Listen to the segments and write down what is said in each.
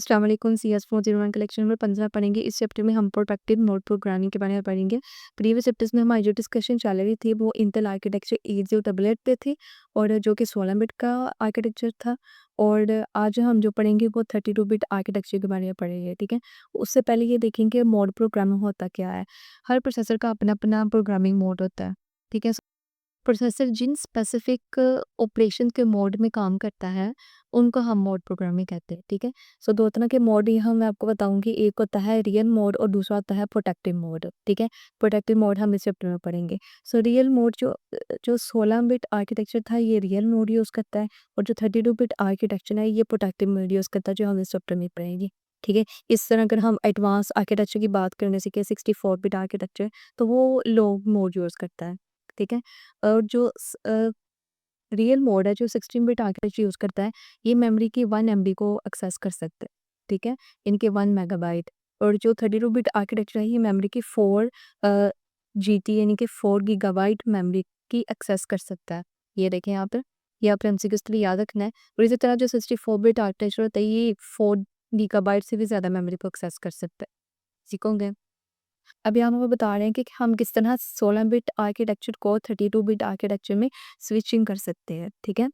अस्सलाम वालेकुम। CS 401 collection number 15 पढ़ेंगे। इस चैप्टर में हम प्रोटेक्टिव मोड प्रोग्रामिंग के बारे में पढ़ेंगे। प्रीवियस चैप्टर्स में हमारी जो डिस्कशन चल रही थी वो इंटेल आर्किटेक्चर 8088 पे थी और जो कि 16 बिट का आर्किटेक्चर था। और आज हम जो पढ़ेंगे वो 32 बिट आर्किटेक्चर के बारे में पढ़ेंगे, ठीक है। उससे पहले ये देखेंगे मोड प्रोग्रामिंग होता क्या है। हर प्रोसेसर का अपना अपना प्रोग्रामिंग मोड होता है, ठीक है। प्रोसेसर जिन स्पेसिफिक ऑपरेशन के मोड में काम करता है उनको हम मोड प्रोग्रामिंग कहते हैं, ठीक है। सो दो तरह के मोड यहाँ मैं आपको बताऊंगी, एक होता है रियल मोड और दूसरा होता है प्रोटेक्टिव मोड, ठीक है। प्रोटेक्टिव मोड हम इस चैप्टर में पढ़ेंगे। सो रियल मोड जो 16 बिट आर्किटेक्चर था ये रियल मोड यूज़ करता है और जो 32 बिट आर्किटेक्चर है ये प्रोटेक्टिव मोड यूज़ करता है, जो हम इस चैप्टर में पढ़ेंगे, ठीक है। इस तरह अगर हम एडवांस आर्किटेक्चर की बात करने सीखे 64 बिट आर्किटेक्चर तो वो लो मोड यूज़ करता है, ठीक है। और जो रियल मोड है जो 16 बिट आर्किटेक्चर यूज़ करता है, ये मेमोरी की 1 MB को एक्सेस कर सकते हैं, ठीक है, इनके 1 मेगाबाइट। और जो 32 बिट आर्किटेक्चर है ये मेमोरी की 4 जीटी यानी कि 4 गीगाबाइट मेमोरी की एक्सेस कर सकता है। ये देखें यहाँ पर, ये आप एमसीक्यूज़ के लिए याद रखना है। और इसी तरह जो 64 बिट आर्किटेक्चर होता है ये 4 गीगाबाइट से भी ज़्यादा मेमोरी को एक्सेस कर सकता है। सीखोगे? अभी हम आपको बता रहे हैं कि हम किस तरह 16 बिट आर्किटेक्चर को 32 बिट आर्किटेक्चर में स्विचिंग कर सकते हैं, ठीक है।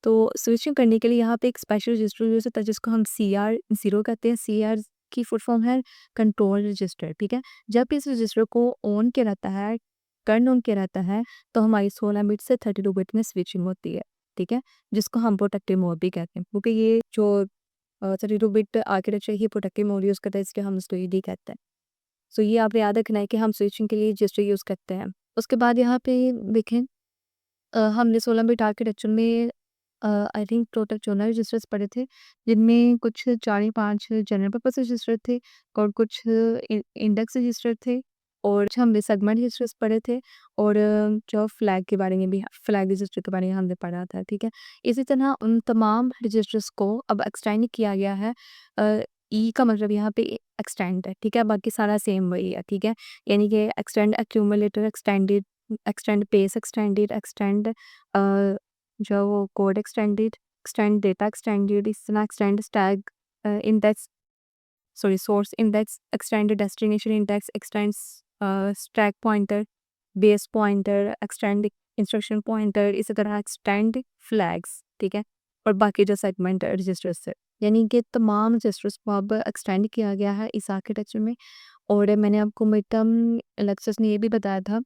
तो स्विचिंग करने के लिए यहाँ पे एक स्पेशल रजिस्टर यूज़ होता है जिसको हम CR0 कहते हैं। CR की फुल फॉर्म है कंट्रोल रजिस्टर, ठीक है। जब इस रजिस्टर को ऑन किया रहता है, टर्न ऑन किया रहता है, तो हमारी 16 बिट से 32 बिट में स्विचिंग होती है, ठीक है, जिसको हम प्रोटेक्टिव मोड भी कहते हैं, क्योंकि ये जो 32 बिट आर्किटेक्चर ही प्रोटेक्टिव मोड यूज़ करता है, इसलिए हम इसको ईडी कहते हैं। सो ये आपने याद रखना है कि हम स्विचिंग के लिए रजिस्टर यूज़ करते हैं। उसके बाद यहाँ पे देखें, हमने 16 बिट आर्किटेक्चर में आई थिंक टोटल 14 रजिस्टर्स पढ़े थे, जिनमें कुछ 4 या 5 जनरल पर्पस रजिस्टर थे और कुछ इंडेक्स रजिस्टर थे और कुछ हमने सेगमेंट रजिस्टर्स पढ़े थे। और जो फ्लैग के बारे में भी, फ्लैग रजिस्टर के बारे में हमने पढ़ा था, ठीक है। इसी तरह उन तमाम रजिस्टर्स को अब एक्सटेंड किया गया है। ई का मतलब यहाँ पे एक्सटेंड है, ठीक है, बाकी सारा सेम वही है, ठीक है। यानी कि extend accumulator, extended, extend base, extended, extend जो वो code extended, extend data extended, इस तरह extend stack index, sorry source index, extend destination index, extend stack pointer, base pointer, extend instruction pointer, इसी तरह एक्सटेंड फ्लैग्स, ठीक है। और बाकी जो सेगमेंट रजिस्टर्स है, यानी कि तमाम रजिस्टर्स को अब एक्सटेंड किया गया है इस आर्किटेक्चर में। और मैंने आपको मिड टर्म लेक्चर्स में ये भी बताया था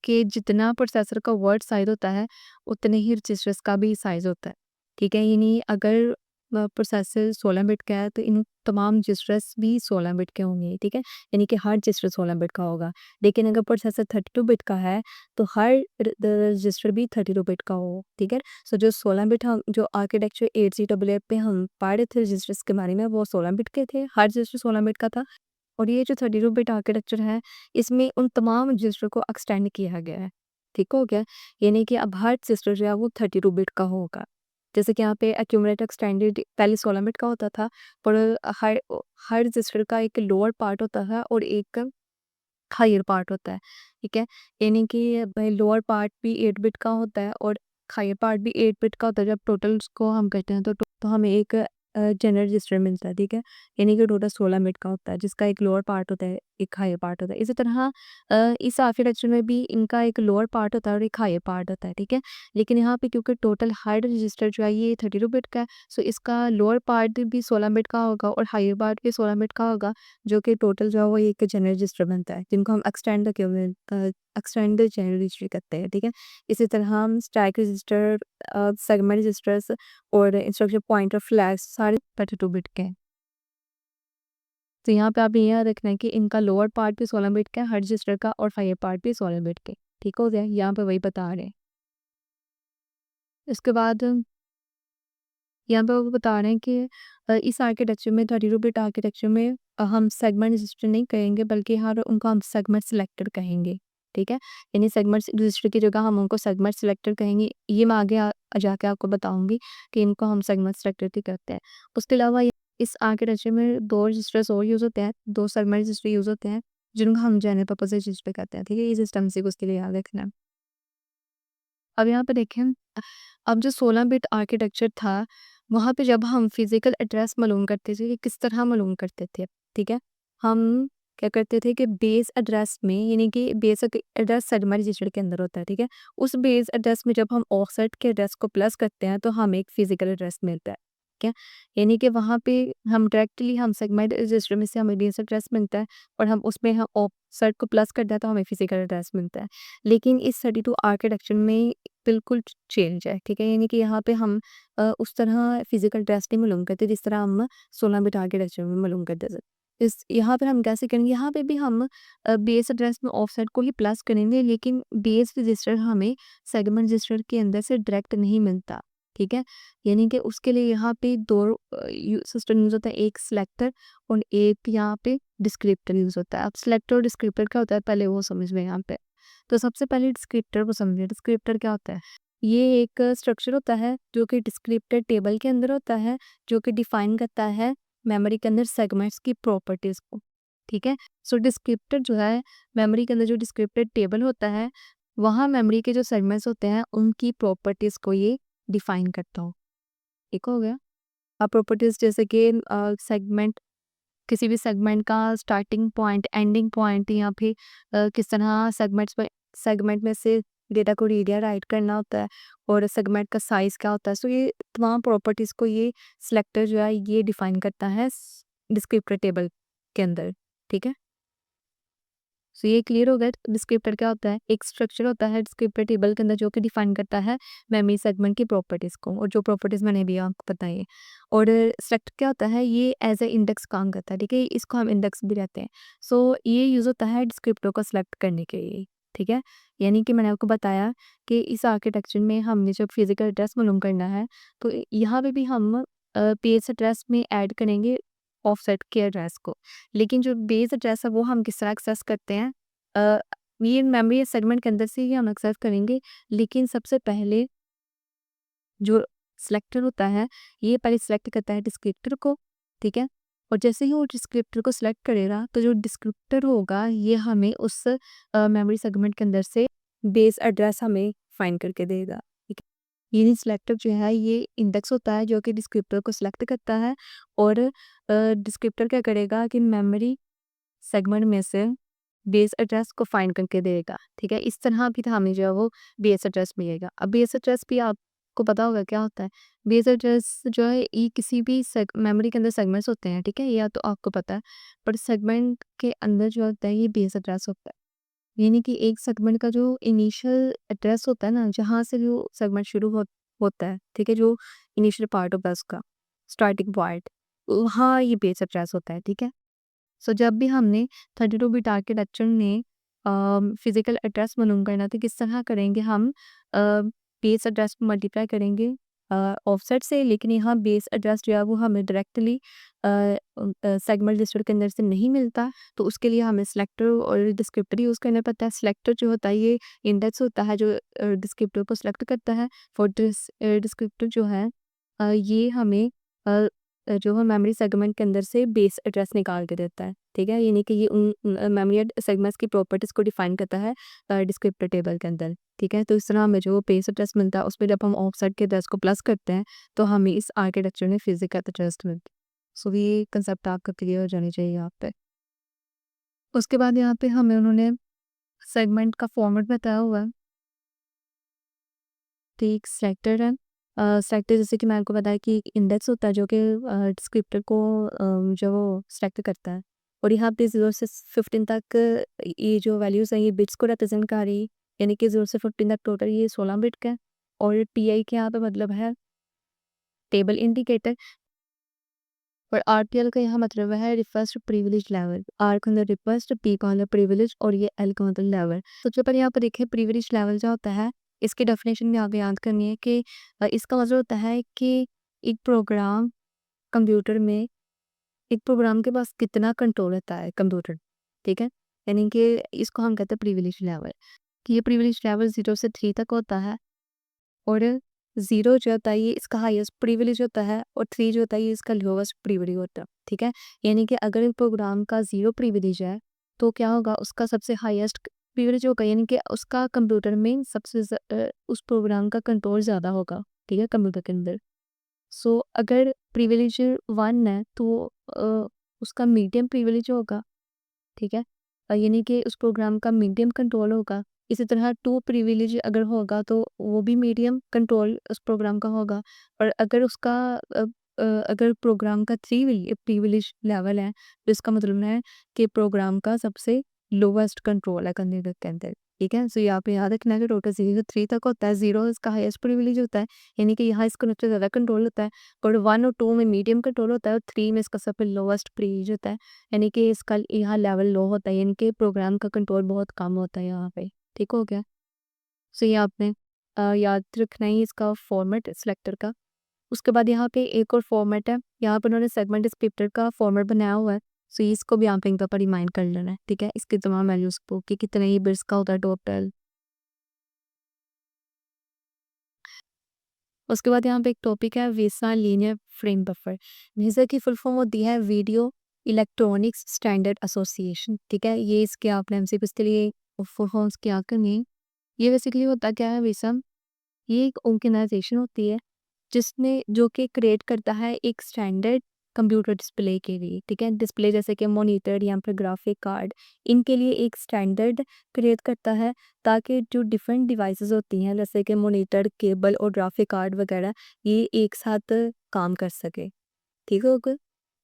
कि जितना प्रोसेसर का वर्ड साइज़ होता है, उतने ही रजिस्टर्स का भी साइज़ होता है, ठीक है। यानी अगर प्रोसेसर 16 बिट का है तो इन तमाम रजिस्टर्स भी 16 बिट के होंगे, ठीक है। यानी कि हर रजिस्टर 16 बिट का होगा। लेकिन अगर प्रोसेसर 32 बिट का है तो हर रजिस्टर भी 32 बिट का हो, ठीक है। सो जो 16 बिट हम जो आर्किटेक्चर 8088 पे हम पढ़ रहे थे रजिस्टर्स के बारे में, वो 16 बिट के थे, हर रजिस्टर 16 बिट का था। और ये जो 32 बिट आर्किटेक्चर है, इसमें उन तमाम रजिस्टर को एक्सटेंड किया गया है, ठीक हो गया। यानी कि अब हर रजिस्टर जो है वो 32 बिट का होगा। जैसे कि यहाँ पे एक्यूमुलेटर एक्सटेंडेड पहले 16 बिट का होता था, पर हर हर रजिस्टर का एक लोअर पार्ट होता है और एक हायर पार्ट होता है, ठीक है। यानी कि भाई लोअर पार्ट भी 8 बिट का होता है और हायर पार्ट भी 8 बिट का होता है। जब टोटल्स को हम करते हैं तो हमें एक जनरल रजिस्टर मिलता है, ठीक है। यानी कि टोटल 16 बिट का होता है, जिसका एक लोअर पार्ट होता है, एक हायर पार्ट होता है। इसी तरह इस आर्किटेक्चर में भी इनका एक लोअर पार्ट होता है और एक हायर पार्ट होता है, ठीक है। लेकिन यहाँ पे क्योंकि टोटल हर रजिस्टर जो है ये 32 बिट का है, सो इसका लोअर पार्ट भी 16 बिट का होगा और हायर पार्ट भी 16 बिट का होगा, जो कि टोटल जो है वो एक जनरल रजिस्टर बनता है, जिनको हम एक्सटेंड जनरल रजिस्टर कहते हैं, ठीक है। इसी तरह हम स्टैक रजिस्टर, सेगमेंट रजिस्टर्स और इंस्ट्रक्शन पॉइंटर, फ्लैग्स सारे 32 बिट के हैं। तो यहाँ पे आप ये याद रखना है कि इनका लोअर पार्ट भी 16 बिट का है हर रजिस्टर का और हायर पार्ट भी 16 बिट के, ठीक हो गया। यहाँ पे वही बता रहे हैं। इसके बाद यहाँ पे वो बता रहे हैं कि इस आर्किटेक्चर में 32 बिट आर्किटेक्चर में हम सेगमेंट रजिस्टर नहीं कहेंगे, बल्कि हर उनको हम सेगमेंट सिलेक्टर कहेंगे, ठीक है। यानी सेगमेंट रजिस्टर की जगह हम उनको सेगमेंट सिलेक्टर कहेंगे। ये मैं आगे जाके आपको बताऊंगी कि इनको हम सेगमेंट सिलेक्टर भी करते हैं। उसके अलावा इस आर्किटेक्चर में 2 रजिस्टर्स और यूज़ होते हैं, 2 सेगमेंट रजिस्टर यूज़ होते हैं, जिनको हम जनरल पर्पस रजिस्टर कहते हैं, ठीक है। ये सिस्टम से उसके लिए याद रखना है। अब यहाँ पे देखें, अब जो 16 बिट आर्किटेक्चर था वहाँ पे जब हम फिज़िकल एड्रेस मालूम करते थे कि किस तरह मालूम करते थे, ठीक है? हम क्या करते थे कि बेस एड्रेस में, यानी कि बेसिक एड्रेस सेगमेंट रजिस्टर के अंदर होता है, ठीक है? उस बेस एड्रेस में जब हम ऑफसेट के एड्रेस को प्लस करते हैं तो हमें एक फिज़िकल एड्रेस मिलता है, ठीक है? यानी कि वहाँ पे हम डायरेक्टली हम सेगमेंट रजिस्टर में से हमें बेस एड्रेस मिलता है और हम उसमें हम ऑफसेट को प्लस कर दें तो हमें फिज़िकल एड्रेस मिलता है। लेकिन इस 32 आर्किटेक्चर में बिल्कुल चेंज है, ठीक है? यानी कि यहाँ पे हम उस तरह फिज़िकल एड्रेस नहीं मालूम करते जिस तरह हम 16 बिट आर्किटेक्चर में मालूम करते थे। इस यहाँ पर हम कैसे करेंगे, यहाँ पे भी हम बेस एड्रेस में ऑफसेट को ही प्लस करेंगे, लेकिन बेस रजिस्टर हमें सेगमेंट रजिस्टर के अंदर से डायरेक्ट नहीं मिलता, ठीक है? यानी कि उसके लिए यहाँ पे 2 सिस्टम यूज़ होता है, एक सिलेक्टर और एक यहाँ पे डिस्क्रिप्टर यूज़ होता है। अब सिलेक्टर और डिस्क्रिप्टर क्या होता है पहले वो समझ में यहाँ पे। तो सबसे पहले डिस्क्रिप्टर को समझिए, डिस्क्रिप्टर क्या होता है? ये एक स्ट्रक्चर होता है जो कि डिस्क्रिप्टर टेबल के अंदर होता है, जो कि डिफाइन करता है मेमोरी के अंदर सेगमेंट्स की प्रॉपर्टीज़ को, ठीक है? सो डिस्क्रिप्टर जो है, मेमोरी के अंदर जो डिस्क्रिप्टर टेबल होता है, वहाँ मेमोरी के जो सेगमेंट्स होते हैं उनकी प्रॉपर्टीज़ को ये डिफाइन करता हो, ठीक हो गया? अब प्रॉपर्टीज़ जैसे कि सेगमेंट, किसी भी सेगमेंट का स्टार्टिंग पॉइंट, एंडिंग पॉइंट, या फिर किस तरह सेगमेंट में से डेटा को रीड या राइट करना होता है और सेगमेंट का साइज़ क्या होता है। सो ये तमाम प्रॉपर्टीज़ को ये सिलेक्टर जो है ये डिफाइन करता है डिस्क्रिप्टर टेबल के अंदर, ठीक है? सो ये क्लियर हो गया। डिस्क्रिप्टर क्या होता है? एक स्ट्रक्चर होता है डिस्क्रिप्टर टेबल के अंदर जो कि डिफाइन करता है मेमोरी सेगमेंट की प्रॉपर्टीज़ को, और जो प्रॉपर्टीज़ मैंने अभी आपको बताई है। और सेलेक्ट क्या होता है? ये एज ए इंडेक्स काम करता है, ठीक है? इसको हम इंडेक्स भी कहते हैं। सो ये यूज़ होता है डिस्क्रिप्टर को सेलेक्ट करने के लिए, ठीक है? यानी कि मैंने आपको बताया कि इस आर्किटेक्चर में हमने जब फिजिकल एड्रेस मालूम करना है तो यहाँ पे भी हम पेज एड्रेस में ऐड करेंगे ऑफसेट के एड्रेस को। लेकिन जो बेस एड्रेस है वो हम किस तरह एक्सेस करते हैं, अ, ये मेमोरी सेगमेंट के अंदर से ही हम एक्सेस करेंगे। लेकिन सबसे पहले जो सिलेक्टर होता है, ये पहले सिलेक्ट करता है डिस्क्रिप्टर को, ठीक है? और जैसे ही वो डिस्क्रिप्टर को सिलेक्ट करेगा तो जो डिस्क्रिप्टर होगा ये हमें उस मेमोरी सेगमेंट के अंदर से बेस एड्रेस हमें फाइंड करके देगा, ठीक है? ये सिलेक्टर जो है ये इंडेक्स होता है जो कि डिस्क्रिप्टर को सिलेक्ट करता है, और डिस्क्रिप्टर क्या करेगा कि मेमोरी सेगमेंट में से बेस एड्रेस को फाइंड करके देगा, ठीक है? इस तरह भी तो हमें जो है वो बेस एड्रेस मिलेगा। अब बेस एड्रेस भी आपको पता होगा क्या होता है? बेस एड्रेस जो है ये किसी भी मेमोरी के अंदर सेगमेंट्स होते हैं, ठीक है? या तो आपको पता है, पर सेगमेंट के अंदर जो होता है ये बेस एड्रेस होता है। यानी कि एक सेगमेंट का जो इनिशियल एड्रेस होता है ना, जहाँ से जो सेगमेंट शुरू होता है, ठीक है? जो इनिशियल पार्ट होता है उसका, स्टार्टिंग पॉइंट, वहाँ ये बेस एड्रेस होता है, ठीक है? सो जब भी हमने 32 बिट आर्किटेक्चर में फिजिकल एड्रेस मालूम करना तो किस तरह करेंगे हम, बेस एड्रेस को मल्टीप्लाई करेंगे ऑफसेट से, लेकिन यहाँ बेस एड्रेस जो है वो हमें डायरेक्टली सेगमेंट रजिस्टर के अंदर से नहीं मिलता, तो उसके लिए हमें सिलेक्टर और डिस्क्रिप्टर यूज़ करना पड़ता है। सिलेक्टर जो होता है ये इंडेक्स होता है जो डिस्क्रिप्टर को सिलेक्ट करता है, और डिस्क्रिप्टर जो है ये हमें अ जो है मेमोरी सेगमेंट के अंदर से बेस एड्रेस निकाल के देता है, ठीक है? यानी कि ये उन मेमोरी सेगमेंट्स की प्रॉपर्टीज़ को डिफाइन करता है डिस्क्रिप्टर टेबल के अंदर, ठीक है? तो इस तरह हमें जो बेस एड्रेस मिलता है उसमें जब हम ऑफसेट के एड्रेस को प्लस करते हैं तो हमें इस आर्किटेक्चर में फिजिकल एड्रेस मिलता है। सो ये कंसेप्ट आपका क्लियर हो जानी चाहिए यहाँ पे। उसके बाद यहाँ पे हमें उन्होंने सेगमेंट का फॉर्मेट बताया हुआ है। तो एक सेलेक्टर है, सेलेक्टर जैसे कि मैंने आपको बताया कि एक इंडेक्स होता है जो कि डिस्क्रिप्टर को जो वो सेलेक्ट करता है, और यहाँ पे 0 से 15 तक ये जो वैल्यूज़ हैं ये बिट्स को रिप्रेजेंट कर रही है, यानी कि 0 से 15 तक टोटल ये 16 बिट का है। और टीआई के यहाँ पे मतलब है टेबल इंडिकेटर, और आरटीएल का यहाँ मतलब है रिक्वेस्ट प्रिविलेज लेवल। आर का अंदर रिक्वेस्ट, पी का अंदर प्रिविलेज, और ये एल का मतलब लेवल। तो जब पर यहाँ पर देखें प्रिविलेज लेवल जो होता है, इसकी डेफिनेशन भी आपको याद करनी है कि इसका मतलब होता है कि एक प्रोग्राम कंप्यूटर में, एक प्रोग्राम के पास कितना कंट्रोल होता है कंप्यूटर, ठीक है? यानी कि इसको हम कहते हैं प्रिविलेज लेवल, कि ये प्रिविलेज लेवल 0 से 3 तक होता है, और 0 जो होता है ये इसका हाईएस्ट प्रिविलेज होता है, और 3 जो होता है ये इसका लोवेस्ट प्रिविलेज होता है, ठीक है? यानी कि अगर एक प्रोग्राम का 0 प्रिविलेज है तो क्या होगा, उसका सबसे हाईएस्ट प्रिविलेज होगा, यानी कि उसका कंप्यूटर में उस प्रोग्राम का कंट्रोल ज़्यादा होगा, ठीक है? कंप्यूटर के अंदर। सो अगर प्रिविलेज 1 है तो उसका मीडियम प्रिविलेज होगा, ठीक है? यानी कि उस प्रोग्राम का मीडियम कंट्रोल होगा। इसी तरह 2 प्रिविलेज अगर होगा तो वो भी मीडियम कंट्रोल उस प्रोग्राम का होगा। और अगर उसका अ अगर प्रोग्राम का 3 प्रिविलेज लेवल है, तो इसका मतलब है कि प्रोग्राम का सबसे लोवेस्ट कंट्रोल है कंप्यूटर के अंदर, ठीक है? सो यहाँ पे याद रखना है कि टोटल 0 से 3 तक होता है, 0 इसका हाईएस्ट प्रिविलेज होता है, यानी कि यहाँ इसका सबसे ज़्यादा कंट्रोल होता है, और 1 और 2 में मीडियम कंट्रोल होता है, और 3 में इसका सबसे लोवेस्ट प्रिविलेज होता है। यानी कि इसका यहाँ लेवल लो होता है, यानी कि प्रोग्राम का कंट्रोल बहुत कम होता है यहाँ पे, ठीक हो गया? सो ये आपने याद रखना ही इसका फॉर्मेट सिलेक्टर का। उसके बाद यहाँ पे एक और फॉर्मेट है, यहाँ पे उन्होंने सेगमेंट डिस्क्रिप्टर का फॉर्मेट बनाया हुआ है। सो इसको भी यहाँ पे एक दफ़ा रिमाइंड कर लेना है, ठीक है? इसके तमाम वैल्यूज़ को कि कितने ही बिट्स का होता है टोटल। उसके बाद यहाँ पे एक टॉपिक है visa linear frame buffer. Visa की फुल फॉर्म होती है वीडियो इलेक्ट्रॉनिक्स स्टैंडर्ड एसोसिएशन, ठीक है? ये इसके आपने एमसीक्यूज़ के लिए फुल फॉर्म्स क्या करनी है। ये बेसिकली होता क्या है वीसा, ये एक ऑर्गेनाइजेशन होती है जिसने जो कि क्रिएट करता है एक स्टैंडर्ड कंप्यूटर डिस्प्ले के लिए, ठीक है? डिस्प्ले जैसे कि मॉनिटर या फिर ग्राफिक कार्ड, इनके लिए एक स्टैंडर्ड क्रिएट करता है ताकि जो डिफरेंट डिवाइसेस होती हैं जैसे कि मॉनिटर, केबल और ग्राफिक कार्ड वगैरह, ये एक साथ काम कर सके, ठीक है? ओके,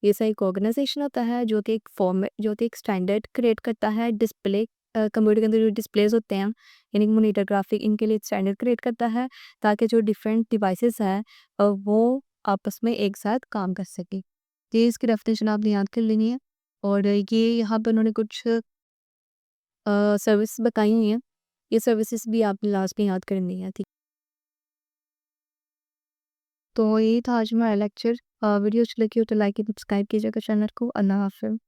ये सा एक ऑर्गेनाइजेशन होता है जो कि एक फॉर्मेट जो कि एक स्टैंडर्ड क्रिएट करता है डिस्प्ले कंप्यूटर के अंदर जो डिस्प्लेज होते हैं, यानी कि मॉनिटर, ग्राफिक, इनके लिए स्टैंडर्ड क्रिएट करता है ताकि जो डिफरेंट डिवाइसेस हैं वो आपस में एक साथ काम कर सके। तो ये इसकी डेफिनेशन आपने याद कर लेनी है। और ये यहाँ पे उन्होंने कुछ सर्विस बताई हुई हैं, ये सर्विसेज भी आपने लास्ट में याद करनी है, ठीक। तो ये था आज हमारा लेक्चर। वीडियो अच्छी लगी हो तो लाइक एंड सब्सक्राइब कीजिएगा चैनल को। अल्लाह हाफ़िज़।